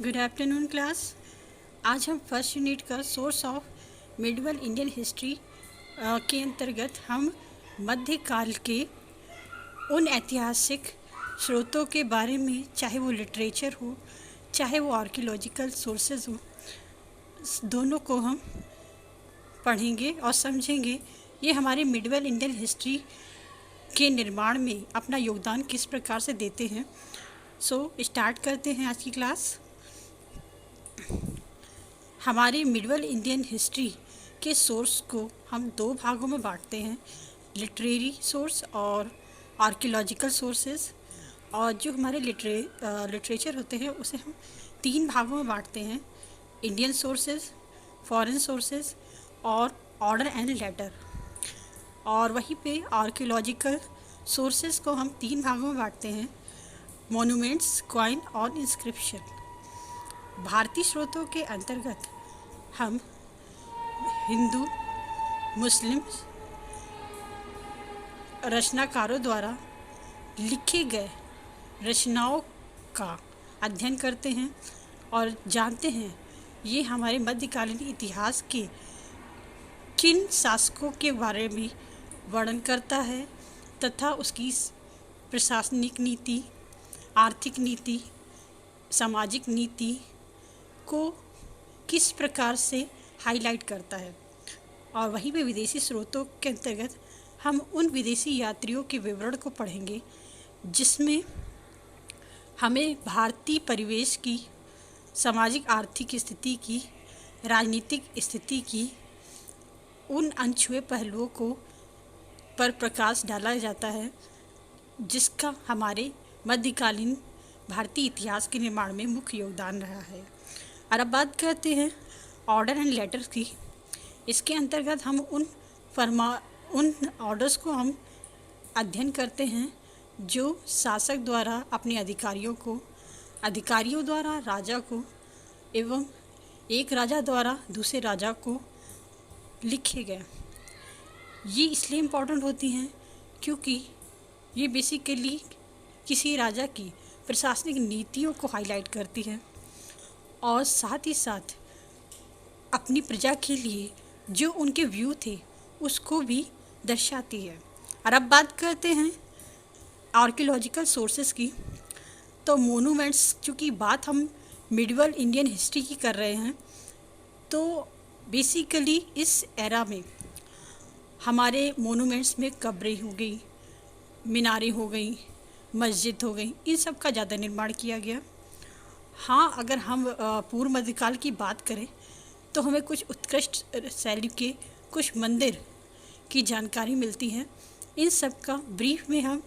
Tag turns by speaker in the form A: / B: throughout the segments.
A: Good afternoon class. आज हम first unit का source of medieval Indian history के अंतर्गत हम मध्यकाल के उन ऐतिहासिक स्रोतों के बारे में, चाहे वो लिटरेचर हो चाहे वो आर्कियोलॉजिकल सोर्सेज हो, दोनों को हम पढ़ेंगे और समझेंगे। ये हमारे मिडिवल इंडियन हिस्ट्री के निर्माण में अपना योगदान किस प्रकार से देते हैं। स्टार्ट करते हैं आज की क्लास। हमारे मिडिवल इंडियन हिस्ट्री के सोर्स को हम दो भागों में बांटते हैं, लिटरेरी सोर्स और आर्कियोलॉजिकल सोर्सेज। और जो हमारे लिटरेचर होते हैं उसे हम तीन भागों में बांटते हैं, इंडियन सोर्सेज, फॉरेन सोर्सेज और ऑर्डर एंड लेटर। और वहीं पे आर्कियोलॉजिकल सोर्सेज को हम तीन भागों में बांटते हैं, मोनूमेंट्स, कॉइन और इंस्क्रिप्शन। भारतीय स्रोतों के अंतर्गत हम हिंदू मुस्लिम रचनाकारों द्वारा लिखे गए रचनाओं का अध्ययन करते हैं और जानते हैं ये हमारे मध्यकालीन इतिहास के किन शासकों के बारे में वर्णन करता है तथा उसकी प्रशासनिक नीति, आर्थिक नीति, सामाजिक नीति को किस प्रकार से हाईलाइट करता है। और वहीं पे विदेशी स्रोतों के अंतर्गत हम उन विदेशी यात्रियों के विवरण को पढ़ेंगे जिसमें हमें भारतीय परिवेश की, सामाजिक आर्थिक स्थिति की, राजनीतिक स्थिति की, उन अनछुए पहलुओं को पर प्रकाश डाला जाता है जिसका हमारे मध्यकालीन भारतीय इतिहास के निर्माण में मुख्य योगदान रहा है। और अब बात करते हैं ऑर्डर एंड लेटर्स की। इसके अंतर्गत हम उन ऑर्डर्स को हम अध्ययन करते हैं जो शासक द्वारा अपने अधिकारियों द्वारा राजा को एवं एक राजा द्वारा दूसरे राजा को लिखे गए। ये इसलिए इम्पोर्टेंट होती हैं क्योंकि ये बेसिकली किसी राजा की प्रशासनिक नीतियों को हाईलाइट करती है और साथ ही साथ अपनी प्रजा के लिए जो उनके व्यू थे उसको भी दर्शाती है। और अब बात करते हैं आर्कियोलॉजिकल सोर्सेज की। तो मोनूमेंट्स, चूँकि बात हम मिडिवल इंडियन हिस्ट्री की कर रहे हैं, तो बेसिकली इस एरा में हमारे मोनूमेंट्स में कब्रें हो गई, मीनारें हो गई, मस्जिद हो गई, इन सब का ज़्यादा निर्माण किया गया। हाँ, अगर हम पूर्व मध्यकाल की बात करें तो हमें कुछ उत्कृष्ट शैली के कुछ मंदिर की जानकारी मिलती है। इन सब का ब्रीफ में हम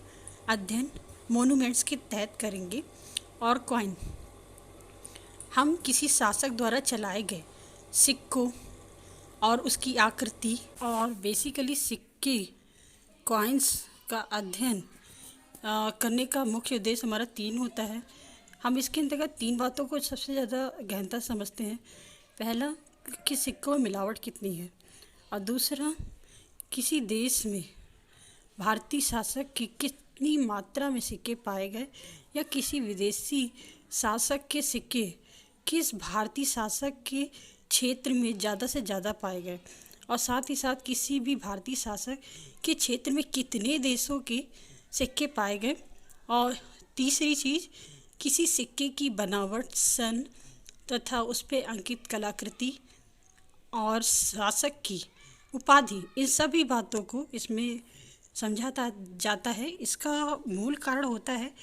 A: अध्ययन मोनूमेंट्स के तहत करेंगे। और कॉइन, हम किसी शासक द्वारा चलाए गए सिक्कों और उसकी आकृति, और बेसिकली सिक्के, कॉइन्स का अध्ययन करने का मुख्य उद्देश्य हमारा तीन होता है। हम इसके अंतर्गत तीन बातों को सबसे ज़्यादा गहनता समझते हैं। पहला कि सिक्कों में मिलावट कितनी है, और दूसरा किसी देश में भारतीय शासक की कितनी मात्रा में सिक्के पाए गए, या किसी विदेशी शासक के सिक्के किस भारतीय शासक के क्षेत्र में ज़्यादा से ज़्यादा पाए गए, और साथ ही साथ किसी भी भारतीय शासक के क्षेत्र में कितने देशों के सिक्के पाए गए। और तीसरी चीज़, किसी सिक्के की बनावट, सन तथा उस पर अंकित कलाकृति और शासक की उपाधि, इन सभी बातों को इसमें समझाता जाता है। इसका मूल कारण होता है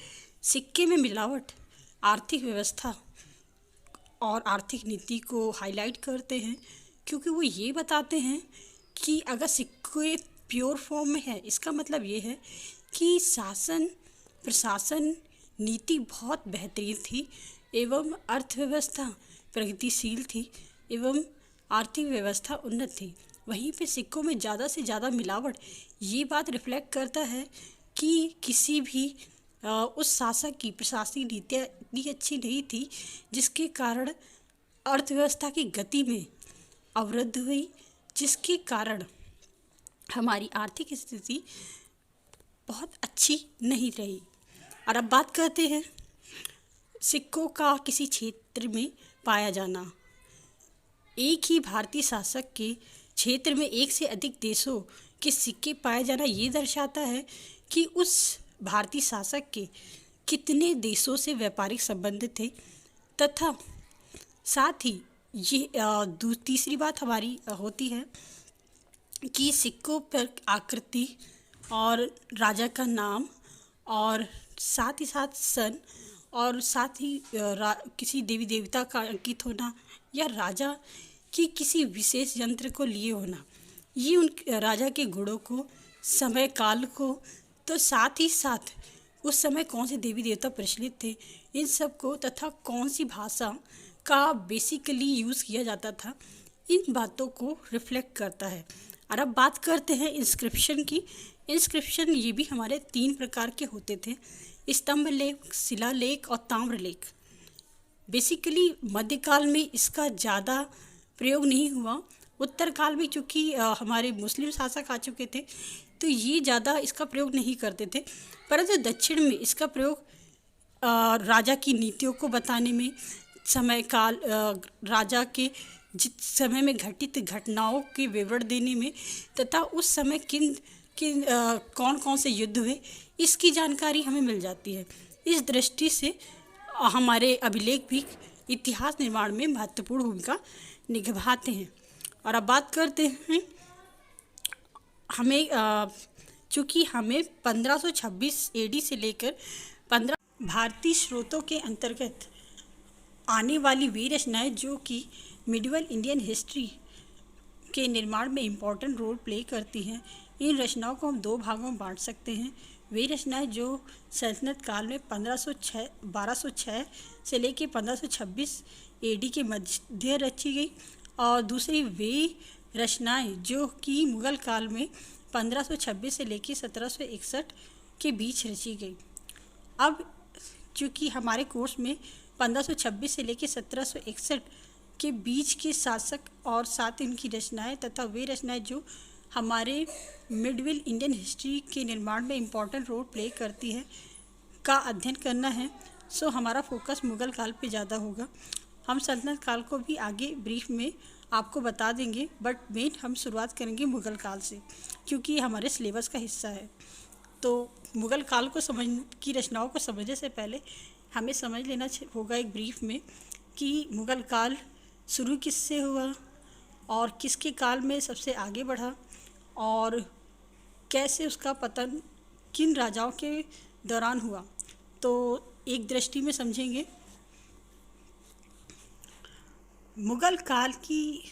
A: सिक्के में मिलावट आर्थिक व्यवस्था और आर्थिक नीति को हाईलाइट करते हैं, क्योंकि वो ये बताते हैं कि अगर सिक्के प्योर फॉर्म में है, इसका मतलब ये है कि शासन प्रशासन नीति बहुत बेहतरीन थी एवं अर्थव्यवस्था प्रगतिशील थी एवं आर्थिक व्यवस्था उन्नत थी। वहीं पे सिक्कों में ज़्यादा से ज़्यादा मिलावट ये बात रिफ्लेक्ट करता है कि किसी भी उस शासक की प्रशासनिक नीतियाँ इतनी अच्छी नहीं थी जिसके कारण अर्थव्यवस्था की गति में अवरुद्ध हुई, जिसके कारण हमारी आर्थिक स्थिति बहुत अच्छी नहीं रही। और अब बात करते हैं सिक्कों का किसी क्षेत्र में पाया जाना। एक ही भारतीय शासक के क्षेत्र में एक से अधिक देशों के सिक्के पाए जाना ये दर्शाता है कि उस भारतीय शासक के कितने देशों से व्यापारिक संबंध थे, तथा साथ ही ये तीसरी बात हमारी होती है कि सिक्कों पर आकृति और राजा का नाम और साथ ही साथ सन और साथ ही किसी देवी देवता का अंकित होना या राजा की किसी विशेष यंत्र को लिए होना, ये उन राजा के गुणों को, समय काल को, तो साथ ही साथ उस समय कौन से देवी देवता प्रचलित थे, इन सब को, तथा कौन सी भाषा का बेसिकली यूज़ किया जाता था, इन बातों को रिफ्लेक्ट करता है। और अब बात करते हैं इंस्क्रिप्शन की। इंस्क्रिप्शन ये भी हमारे 3 प्रकार के होते थे, स्तंभ लेख, शिलालेख और ताम्रलेख। बेसिकली मध्यकाल में इसका ज़्यादा प्रयोग नहीं हुआ। उत्तर काल में चूँकि हमारे मुस्लिम शासक आ चुके थे तो ये ज़्यादा इसका प्रयोग नहीं करते थे, परंतु दक्षिण में इसका प्रयोग राजा की नीतियों को बताने में, समय काल, राजा के जिस समय में घटित घटनाओं के विवरण देने में, तथा उस समय किन किन कौन कौन से युद्ध हुए, इसकी जानकारी हमें मिल जाती है। इस दृष्टि से हमारे अभिलेख भी इतिहास निर्माण में महत्वपूर्ण भूमिका निभाते हैं। और अब बात करते हैं हमें चूँकि हमें 1526 एडी से लेकर 15 भारतीय स्रोतों के अंतर्गत आने वाली वे रचनाएँ जो कि मिडिवल इंडियन हिस्ट्री के निर्माण में इम्पॉर्टेंट रोल प्ले करती हैं, इन रचनाओं को हम 2 भागों में बांट सकते हैं। वे रचनाएँ जो सल्तनत काल में 1206 से लेकर 1526 एडी के मध्य रची गई, और दूसरी वे रचनाएँ जो कि मुग़ल काल में 1526 से लेकर 1761 के बीच रची गई। अब चूँकि हमारे कोर्स में 1526 से लेकर 1761 के बीच के शासक और साथ ही उनकी रचनाएँ तथा वे रचनाएँ जो हमारे मिडविल इंडियन हिस्ट्री के निर्माण में इम्पॉर्टेंट रोल प्ले करती है का अध्ययन करना है, सो हमारा फोकस मुग़ल काल पे ज़्यादा होगा। हम सल्तनत काल को भी आगे ब्रीफ में आपको बता देंगे, बट मेन हम शुरुआत करेंगे मुग़ल काल से क्योंकि ये हमारे सिलेबस का हिस्सा है। तो मुग़ल काल को की रचनाओं को समझने से पहले हमें समझ लेना होगा एक ब्रीफ में कि मुग़ल काल शुरू किससे हुआ और किसके काल में सबसे आगे बढ़ा और कैसे उसका पतन किन राजाओं के दौरान हुआ। तो एक दृष्टि में समझेंगे। मुग़ल काल की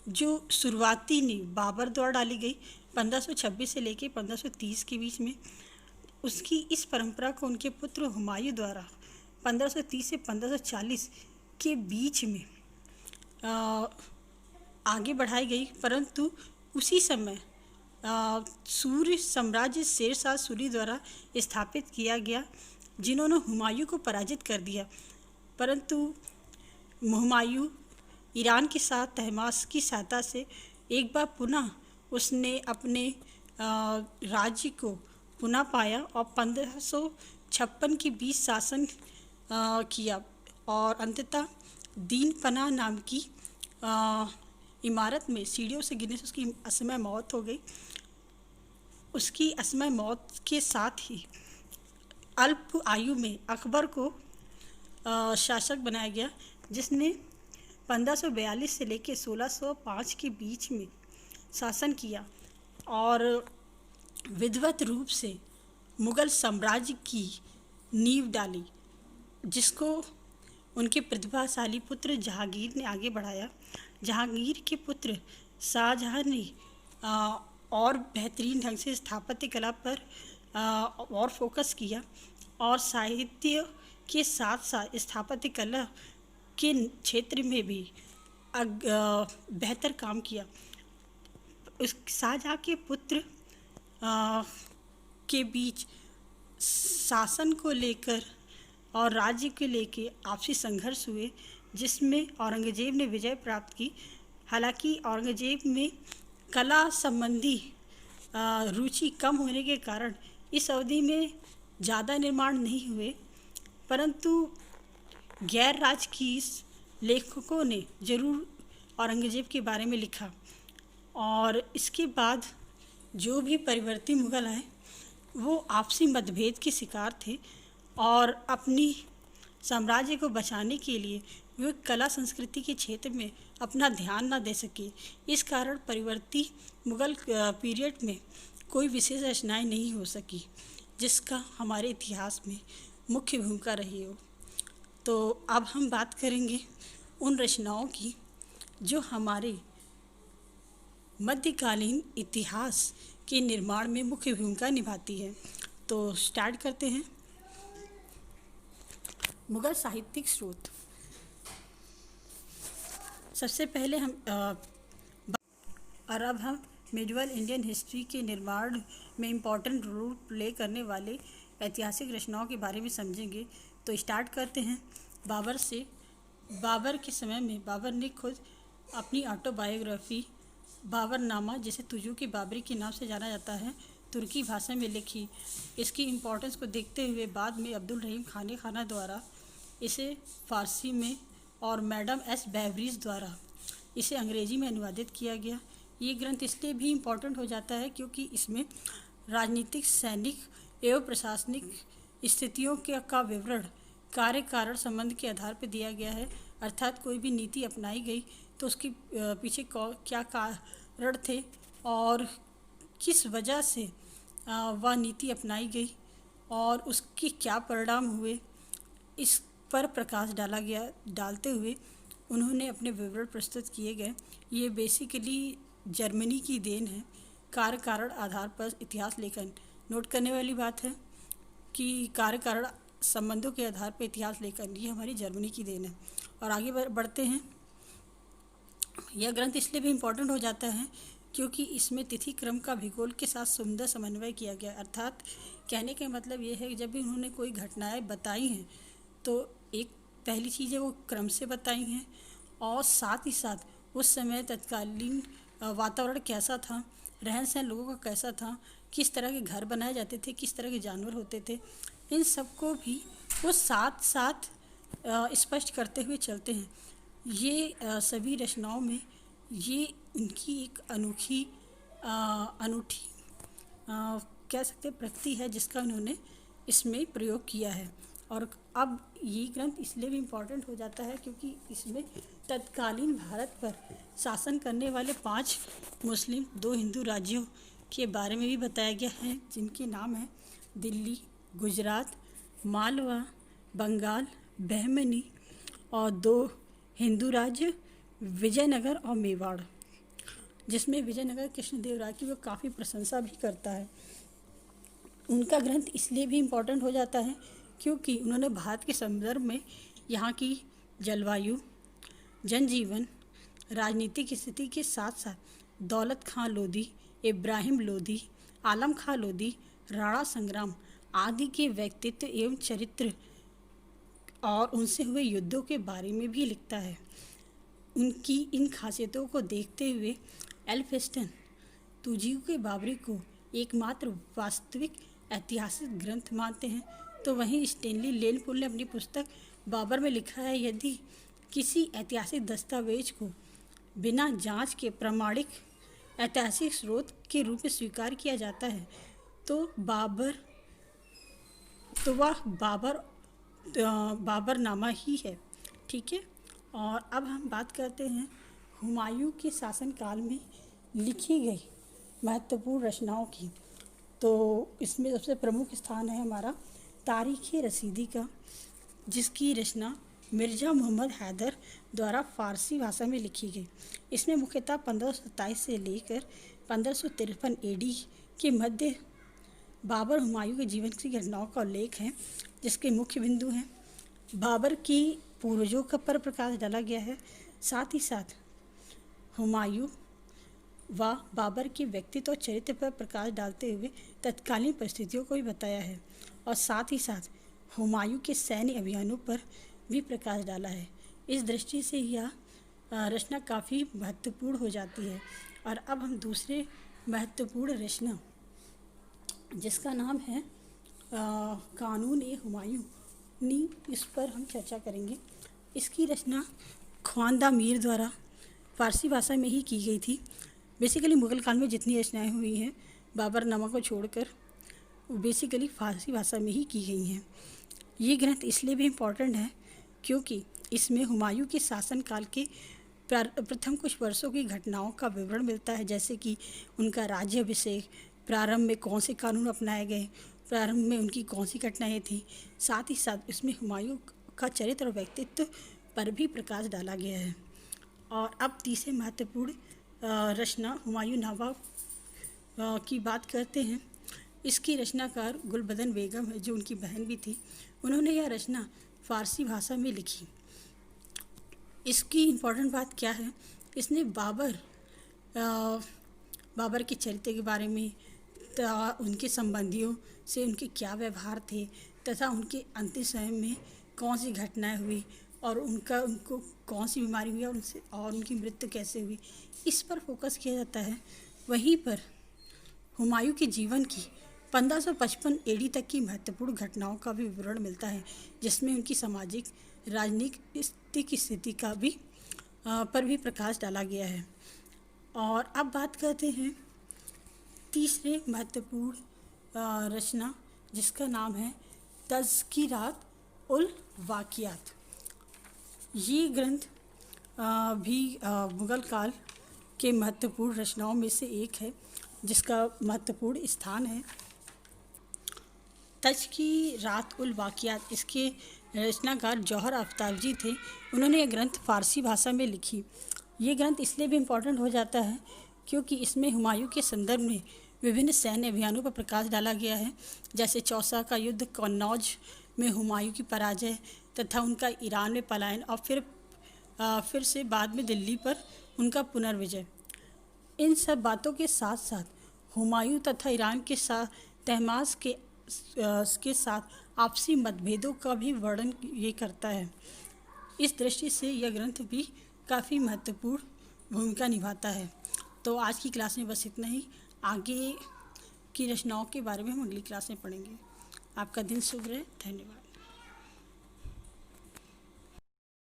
A: जो शुरुआती नींव बाबर द्वारा डाली गई 1526 से लेकर 1530 के बीच में, उसकी इस परंपरा को उनके पुत्र हुमायूं द्वारा 1530 से 1540 के बीच में आगे बढ़ाई गई, परंतु उसी समय सूर्य साम्राज्य शेरशाह सूरी द्वारा स्थापित किया गया, जिन्होंने हुमायूं को पराजित कर दिया। परंतु हुमायूं ईरान के साथ तहमास की सहायता से एक बार पुनः उसने अपने राज्य को पुनः पाया और 1556 के बीच शासन किया और अंततः दीन पनाह नाम की इमारत में सीढ़ियों से गिरने से उसकी असमय मौत हो गई। उसकी असमय मौत के साथ ही अल्प आयु में अकबर को शासक बनाया गया, जिसने 1542 से लेकर 1605 के बीच में शासन किया और विधिवत रूप से मुग़ल साम्राज्य की नींव डाली, जिसको उनके प्रतिभाशाली पुत्र जहांगीर ने आगे बढ़ाया। जहांगीर के पुत्र शाहजहां ने और बेहतरीन ढंग से स्थापत्य कला पर और फोकस किया और साहित्य के साथ साथ स्थापत्य कला के क्षेत्र में भी बेहतर काम किया। उस शाहजहां के पुत्र के बीच शासन को लेकर और राज्य को लेकर आपसी संघर्ष हुए, जिसमें औरंगज़ेब ने विजय प्राप्त की। हालांकि औरंगज़ेब में कला संबंधी रुचि कम होने के कारण इस अवधि में ज़्यादा निर्माण नहीं हुए, परंतु गैर राजकीय लेखकों ने ज़रूर औरंगज़ेब के बारे में लिखा, और इसके बाद जो भी परिवर्ती मुग़ल आए वो आपसी मतभेद के शिकार थे और अपनी साम्राज्य को बचाने के लिए वे कला संस्कृति के क्षेत्र में अपना ध्यान न दे सके। इस कारण परिवर्ती मुग़ल पीरियड में कोई विशेष रचनाएं नहीं हो सकी जिसका हमारे इतिहास में मुख्य भूमिका रही हो। तो अब हम बात करेंगे उन रचनाओं की जो हमारे मध्यकालीन इतिहास के निर्माण में मुख्य भूमिका निभाती है। तो स्टार्ट करते हैं। मुग़ल साहित्यिक स्रोत। सबसे पहले अब हम मिडवल इंडियन हिस्ट्री के निर्माण में इम्पॉर्टेंट रोल प्ले करने वाले ऐतिहासिक रचनाओं के बारे में समझेंगे। तो स्टार्ट करते हैं बाबर से। बाबर के समय में बाबर ने खुद अपनी ऑटोबायोग्राफी बाबरनामा, जिसे तुजूक बाबरी के नाम से जाना जाता है, तुर्की भाषा में लिखी। इसकी इम्पोर्टेंस को देखते हुए बाद में अब्दुल रहीम खाना द्वारा इसे फ़ारसी में और मैडम एस बेवरीज द्वारा इसे अंग्रेजी में अनुवादित किया गया। ये ग्रंथ इसलिए भी इम्पोर्टेंट हो जाता है क्योंकि इसमें राजनीतिक, सैनिक एवं प्रशासनिक स्थितियों का विवरण कार्य कारण संबंध के आधार पर दिया गया है। अर्थात कोई भी नीति अपनाई गई तो उसके पीछे क्या कारण थे और किस वजह से वह नीति अपनाई गई और उसके क्या परिणाम हुए, इस पर प्रकाश डालते हुए उन्होंने अपने विवरण प्रस्तुत किए गए। ये बेसिकली जर्मनी की देन है। कार्य कारण आधार पर इतिहास लेखन। नोट करने वाली बात है कि कार्य कारण संबंधों के आधार पर इतिहास लेखन ये हमारी जर्मनी की देन है। और आगे बढ़ते हैं। यह ग्रंथ इसलिए भी इम्पोर्टेंट हो जाता है क्योंकि इसमें तिथि क्रम का भूगोल के साथ सुंदर समन्वय किया गया। अर्थात कहने का मतलब ये है कि जब भी उन्होंने कोई घटनाएं बताई हैं तो एक पहली चीज़ है वो क्रम से बताई हैं और साथ ही साथ उस समय तत्कालीन वातावरण कैसा था, रहन सहन लोगों का कैसा था, किस तरह के घर बनाए जाते थे, किस तरह के जानवर होते थे, इन सबको भी वो साथ साथ स्पष्ट करते हुए चलते हैं। ये सभी रचनाओं में ये उनकी एक अनूठी कह सकते प्रकृति है जिसका उन्होंने इसमें प्रयोग किया है। और अब ये ग्रंथ इसलिए भी इम्पोर्टेंट हो जाता है क्योंकि इसमें तत्कालीन भारत पर शासन करने वाले 5 मुस्लिम 2 हिंदू राज्यों के बारे में भी बताया गया है, जिनके नाम हैं दिल्ली, गुजरात, मालवा, बंगाल, बहमनी, और 2 हिंदू राज्य विजयनगर और मेवाड़, जिसमें विजयनगर कृष्णदेव राय की वो काफ़ी प्रशंसा भी करता है। उनका ग्रंथ इसलिए भी इम्पोर्टेंट हो जाता है क्योंकि उन्होंने भारत के संदर्भ में यहाँ की जलवायु, जनजीवन, राजनीतिक स्थिति के साथ साथ दौलत खां लोधी, इब्राहिम लोधी, आलम खां लोधी, राणा संग्राम आदि के व्यक्तित्व एवं चरित्र और उनसे हुए युद्धों के बारे में भी लिखता है। उनकी इन खासियतों को देखते हुए एल्फिंस्टन तुजूक बाबरी को एकमात्र वास्तविक ऐतिहासिक ग्रंथ मानते हैं। तो वहीं स्टेनली लेनपुल ने अपनी पुस्तक बाबर में लिखा है, यदि किसी ऐतिहासिक दस्तावेज को बिना जांच के प्रमाणिक ऐतिहासिक स्रोत के रूप में स्वीकार किया जाता है तो वह बाबरनामा ही है। ठीक है। और अब हम बात करते हैं हुमायूं के शासनकाल में लिखी गई महत्वपूर्ण रचनाओं की। तो इसमें सबसे प्रमुख स्थान है हमारा तारीख़ रसीदी का, जिसकी रचना मिर्ज़ा मोहम्मद हैदर द्वारा फ़ारसी भाषा में लिखी गई। इसमें मुख्यतः 1527 से लेकर 1553 एडी के मध्य बाबर हुमायूं के जीवन की घटनाओं का उल्लेख है, जिसके मुख्य बिंदु हैं बाबर की पूर्वजों का पर प्रकाश डाला गया है, साथ ही साथ हुमायूं व बाबर के व्यक्तित्व और चरित्र पर प्रकाश डालते हुए तत्कालीन परिस्थितियों को भी बताया है, और साथ ही साथ हुमायूं के सैन्य अभियानों पर भी प्रकाश डाला है। इस दृष्टि से यह रचना काफ़ी महत्वपूर्ण हो जाती है। और अब हम दूसरे महत्वपूर्ण रचना, जिसका नाम है कानून ए हुमायूं, नी इस पर हम चर्चा करेंगे। इसकी रचना ख्वाजा मीर द्वारा फ़ारसी भाषा में ही की गई थी। बेसिकली मुग़ल काल में जितनी रचनाएँ हुई हैं बाबरनामा को छोड़कर वो बेसिकली फ़ारसी भाषा में ही की गई हैं। ये ग्रंथ इसलिए भी इम्पॉर्टेंट है क्योंकि इसमें हुमायूं के शासनकाल के प्रथम कुछ वर्षों की घटनाओं का विवरण मिलता है, जैसे कि उनका राज्याभिषेक, प्रारंभ में कौन से कानून अपनाए गए, प्रारंभ में उनकी कौन सी घटनाएँ थी। साथ ही साथ इसमें हुमायूं का चरित्र और व्यक्तित्व पर भी प्रकाश डाला गया है। और अब तीसरे महत्वपूर्ण रचना हुमायूंनामा की बात करते हैं। इसकी रचनाकार गुलबदन बेगम है, जो उनकी बहन भी थी। उन्होंने यह रचना फ़ारसी भाषा में लिखी। इसकी इम्पोर्टेंट बात क्या है, इसने बाबर के चरित्र के बारे में, उनके संबंधियों से उनके क्या व्यवहार थे तथा उनके अंतिम समय में कौन सी घटनाएं हुई और उनको कौन सी बीमारी हुई और उनकी मृत्यु कैसे हुई, इस पर फोकस किया जाता है। वहीं पर हुमायूं के जीवन की 1555 एडी तक की महत्वपूर्ण घटनाओं का भी विवरण मिलता है, जिसमें उनकी सामाजिक राजनीतिक स्थिति का भी पर भी प्रकाश डाला गया है। और अब बात करते हैं तीसरे महत्वपूर्ण रचना, जिसका नाम है तज़किरात उल वाक़ियात। ये ग्रंथ भी मुग़ल काल के महत्वपूर्ण रचनाओं में से एक है, जिसका महत्वपूर्ण स्थान है। तज़किरात उल वाक़ियात, इसके रचनाकार जौहर आफ्ताब जी थे। उन्होंने ये ग्रंथ फ़ारसी भाषा में लिखी। ये ग्रंथ इसलिए भी इम्पोर्टेंट हो जाता है क्योंकि इसमें हुमायूं के संदर्भ में विभिन्न सैन्य अभियानों पर प्रकाश डाला गया है, जैसे चौसा का युद्ध, कन्नौज में हुमायूं की पराजय तथा उनका ईरान में पलायन और फिर से बाद में दिल्ली पर उनका पुनर्विजय। इन सब बातों के साथ साथ हुमायूं तथा ईरान के साथ तहमास के साथ आपसी मतभेदों का भी वर्णन ये करता है। इस दृष्टि से यह ग्रंथ भी काफ़ी महत्वपूर्ण भूमिका निभाता है। तो आज की क्लास में बस इतना ही। आगे की रचनाओं के बारे में हम अगली क्लास में पढ़ेंगे। आपका दिन शुभ रहे। धन्यवाद।